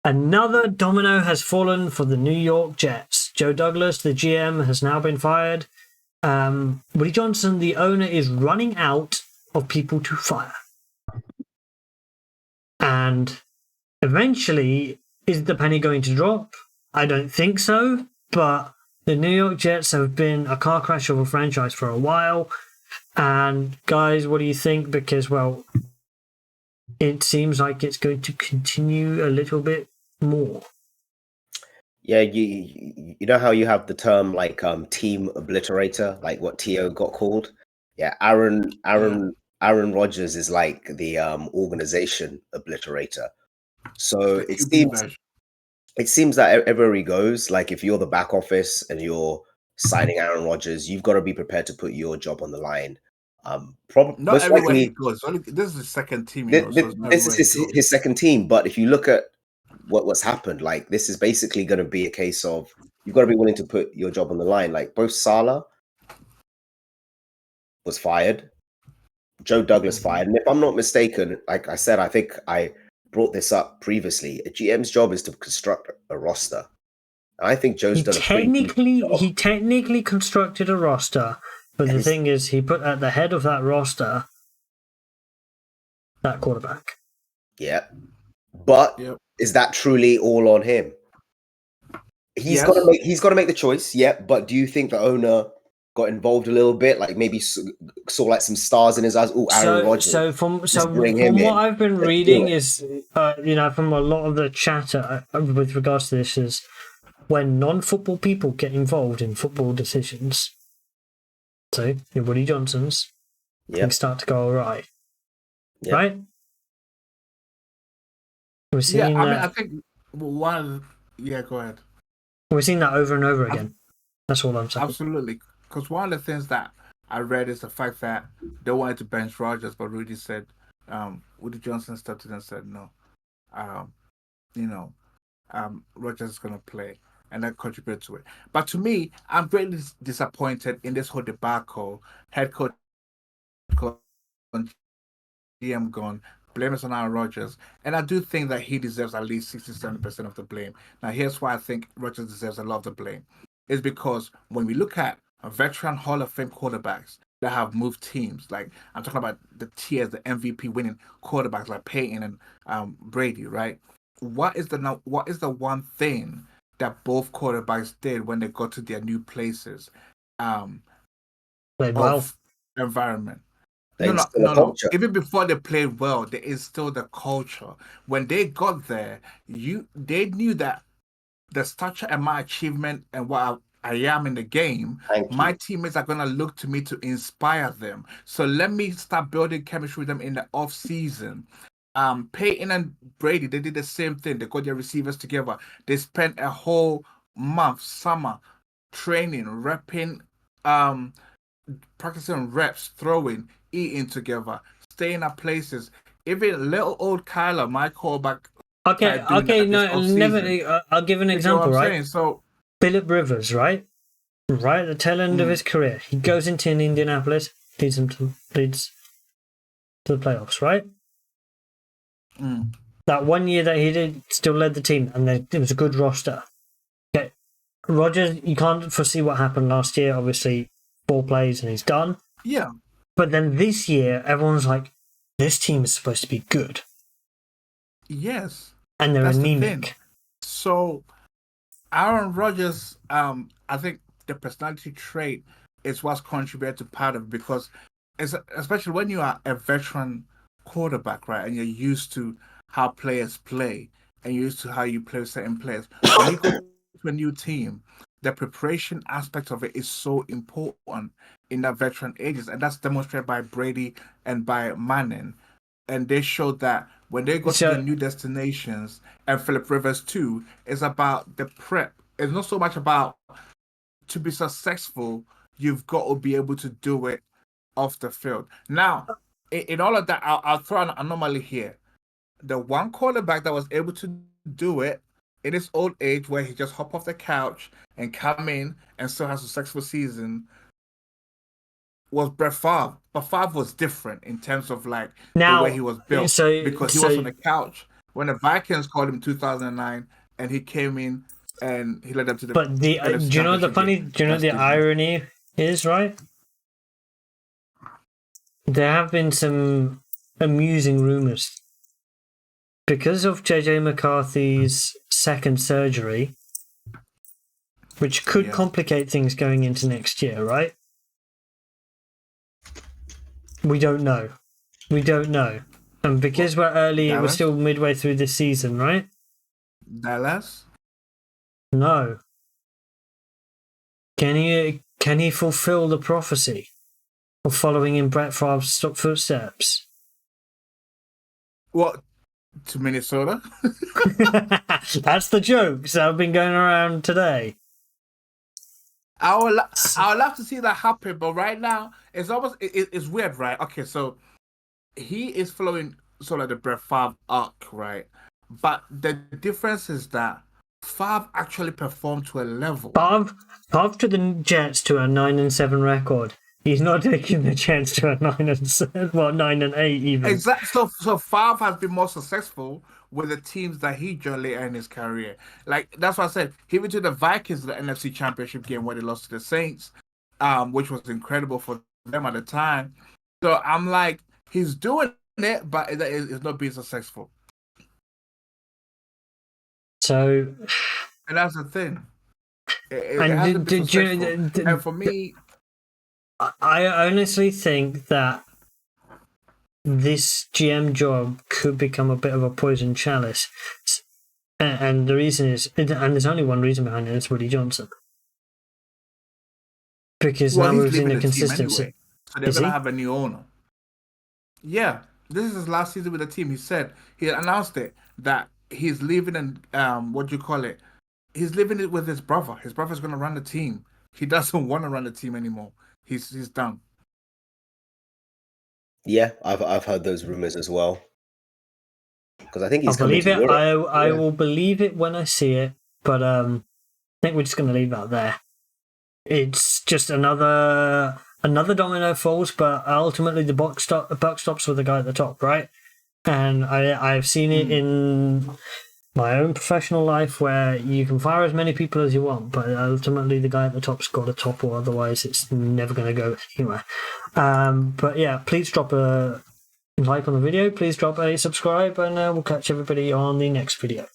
Another domino has fallen for the New York Jets. Joe Douglas, the GM, has now been fired. Woody Johnson, the owner, is running out of people to fire. And eventually, is the penny going to drop? I don't think so, but the New York Jets have been a car crash of a franchise for a while. And guys, what do you think? Because, well, it seems like it's going to continue a little bit more. Yeah, you know how you have the term like team obliterator, like what T.O. got called? Yeah, Aaron Rodgers is like the organization obliterator. So it seems that everywhere he goes, like if you're the back office and you're signing Aaron Rodgers, you've got to be prepared to put your job on the line. Not most everywhere likely, he goes. This is his second team, this is his second team. But if you look at what's happened, like this is basically going to be a case of you've got to be willing to put your job on the line. Like both Salah was fired, Joe Douglas fired, and if I'm not mistaken, like I said, I think I brought this up previously. A GM's job is to construct a roster. I think Joe's done he technically constructed a roster, but the thing is, he put at the head of that roster that quarterback. Yeah, but is that truly all on him? He's got to make the choice. Yeah, but do you think the owner got involved a little bit, like maybe saw like some stars in his eyes? Oh, Aaron Rodgers. So from what I've been reading is, from a lot of the chatter with regards to this is when non-football people get involved in football decisions. So your Woody Johnsons, things start to go awry, right? We're seeing that. I think one. Yeah, go ahead. We're seeing that over and over again. That's all I'm saying. Absolutely. Because one of the things that I read is the fact that they wanted to bench Rodgers, but Rudy said, Woody Johnson stepped in and said, no, Rodgers is going to play, and that contributed to it. But to me, I'm greatly disappointed in this whole debacle. Head coach GM gone, blame is on Aaron Rodgers, and I do think that he deserves at least 60-70% of the blame. Now, here's why I think Rodgers deserves a lot of the blame. Is because when we look at a veteran Hall of Fame quarterbacks that have moved teams, like I'm talking about the tiers, the MVP winning quarterbacks like Peyton and Brady, right? What is the one thing that both quarterbacks did when they got to their new places? Played well. Environment. No. Even before they played well, there is still the culture. When they got there, they knew that the stature and my achievement and what I am in the game, my teammates are going to look to me to inspire them. So let me start building chemistry with them in the off season. Peyton and Brady, they did the same thing. They got their receivers together. They spent a whole month, summer, training, repping, practicing reps, throwing, eating together, staying at places. Even little old Kyler, my callback. Okay, no, I'll give an example, right? Saying? So, Philip Rivers, right at the tail end of his career, he goes into Indianapolis, leads to the playoffs, right? That 1 year that he did, still led the team, and it was a good roster. Okay, Rodgers, you can't foresee what happened last year. Obviously, 4 plays and he's done. Yeah. But then this year, everyone's like, this team is supposed to be good. Yes. And they're anemic. So, Aaron Rodgers, I think the personality trait is what's contributed to part of it, because especially when you are a veteran quarterback, right, and you're used to how players play and you're used to how you play with certain players. When you go to a new team, the preparation aspect of it is so important in that veteran ages, and that's demonstrated by Brady and by Manning. And they showed that when they go to the new destinations, and Philip Rivers too, it's about the prep. It's not so much about to be successful, you've got to be able to do it off the field. Now, in all of that, I'll throw an anomaly here. The one quarterback that was able to do it in his old age, where he just hop off the couch and come in and still has a successful season, was Brett Favre. But Favre was different in terms of like the way he was built, because he was on the couch when the Vikings called him 2009, and he came in and he led them to the. But the NFC do you know the Championship funny? game. Do you know That's the different. irony is, right? There have been some amusing rumors because of JJ McCarthy's second surgery, which could Yeah. complicate things going into next year, right? We don't know. We don't know. And because we're early, we're Dallas? still midway through this season, right? Dallas. No. Can he fulfill the prophecy of following in Brett Favre's footsteps? What? To Minnesota? That's the jokes that have been going around today. I would love to see that happen, but right now it's almost it's weird, right? Okay, so he is following sort of the Brett Favre arc, right? But the difference is that Favre actually performed to a level. Favre to the Jets to a 9-7 record. He's not taking the Jets to a 9-8 even. Exactly. So Favre has been more successful with the teams that he joined later in his career. Like that's what I said. He went to the Vikings in the NFC Championship game where they lost to the Saints, which was incredible for them at the time. So I'm like, he's doing it, but it's not being successful. So, And that's the thing. It and hasn't been successful. And for me, I honestly think that this GM job could become a bit of a poison chalice. And the reason is, and there's only one reason behind it, it's Woody Johnson. Because now he's we've seen leaving the the team consistency. anyway. So they're Is going to he? have a new owner. Yeah. This is his last season with the team. He said, he announced it, that he's leaving and, what do you call it? He's leaving it with his brother. His brother's going to run the team. He doesn't want to run the team anymore. He's done. Yeah, I've heard those rumors as well. Because I think I'll he's coming believe to it. Europe. I Yeah. will believe it when I see it. But I think we're just going to leave that there. It's just another domino falls, but ultimately the buck stops with the guy at the top, right? And I've seen it in my own professional life where you can fire as many people as you want, but ultimately the guy at the top's got to topple, otherwise it's never going to go anywhere. But yeah, please drop a like on the video, please drop a subscribe, and we'll catch everybody on the next video.